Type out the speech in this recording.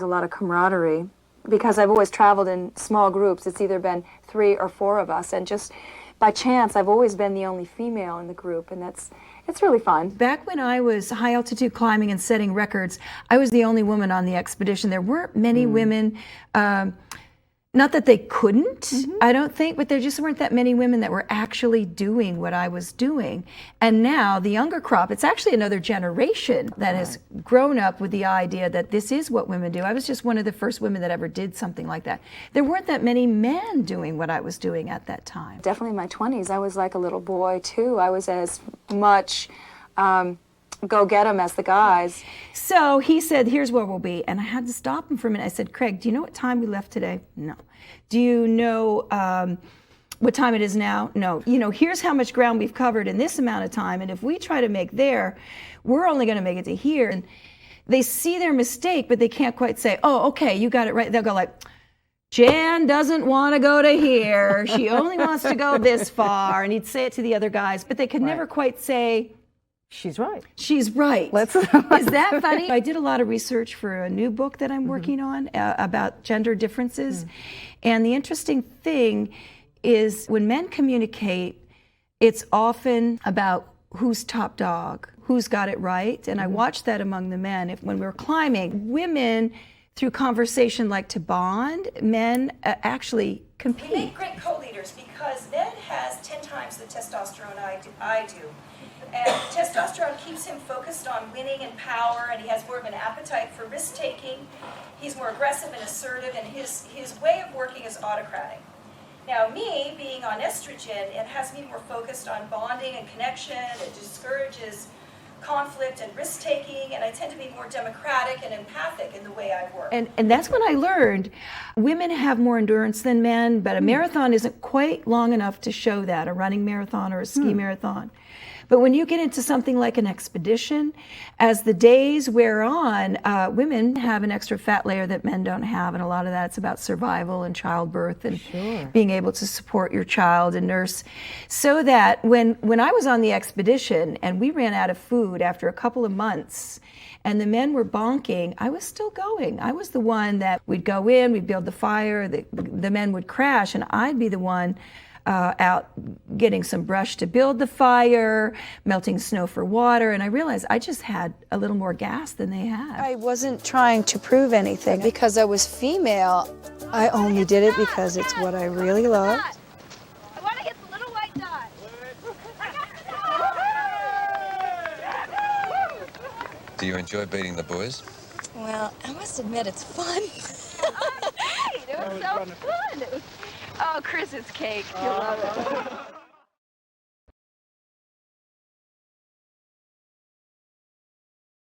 a lot of camaraderie because I've always traveled in small groups. It's either been 3 or 4 of us, and just by chance, I've always been the only female in the group, and it's really fun. Back when I was high altitude climbing and setting records, I was the only woman on the expedition. There weren't many women. Not that they couldn't, I don't think, but there just weren't that many women that were actually doing what I was doing. And now the younger crop, it's actually another generation that has grown up with the idea that this is what women do. I was just one of the first women that ever did something like that. There weren't that many men doing what I was doing at that time. Definitely in my 20s, I was like a little boy too. I was as much go get them as the guys. So he said, here's where we'll be. And I had to stop him for a minute. I said, Craig, do you know what time we left today? No. Do you know what time it is now? No. You know, here's how much ground we've covered in this amount of time. And if we try to make there, we're only going to make it to here. And they see their mistake, but they can't quite say, oh, okay, you got it right. They'll go like, Jan doesn't want to go to here. She only wants to go this far. And he'd say it to the other guys, but they could never quite say, she's right. she's right. Let's Is that funny? I did a lot of research for a new book that I'm working on about gender differences. And the interesting thing is when men communicate, it's often about who's top dog, who's got it right. And I watched that among the men. When we were climbing, women, through conversation, like to bond. Men actually compete. We make great co-leaders because Ned has 10 times the testosterone I do. And testosterone keeps him focused on winning and power, and he has more of an appetite for risk-taking. He's more aggressive and assertive, and his way of working is autocratic. Now me, being on estrogen, it has me more focused on bonding and connection. It discourages conflict and risk-taking, and I tend to be more democratic and empathic in the way I work. And that's when I learned women have more endurance than men, but a marathon isn't quite long enough to show that, a running marathon or a ski marathon. But when you get into something like an expedition, as the days wear on, women have an extra fat layer that men don't have, and a lot of that's about survival and childbirth and being able to support your child and nurse. So that when I was on the expedition and we ran out of food after a couple of months, and the men were bonking, I was still going. I was the one that we'd go in, we'd build the fire, the men would crash, and I'd be the one out getting some brush to build the fire, melting snow for water, and I realized I just had a little more gas than they had. I wasn't trying to prove anything because I was female. I only did it because it's what I really love. I want to hit the little white dot. Do you enjoy beating the boys? Well, I must admit it's fun. It was so fun. Oh, Chris, it's cake. You'll love it.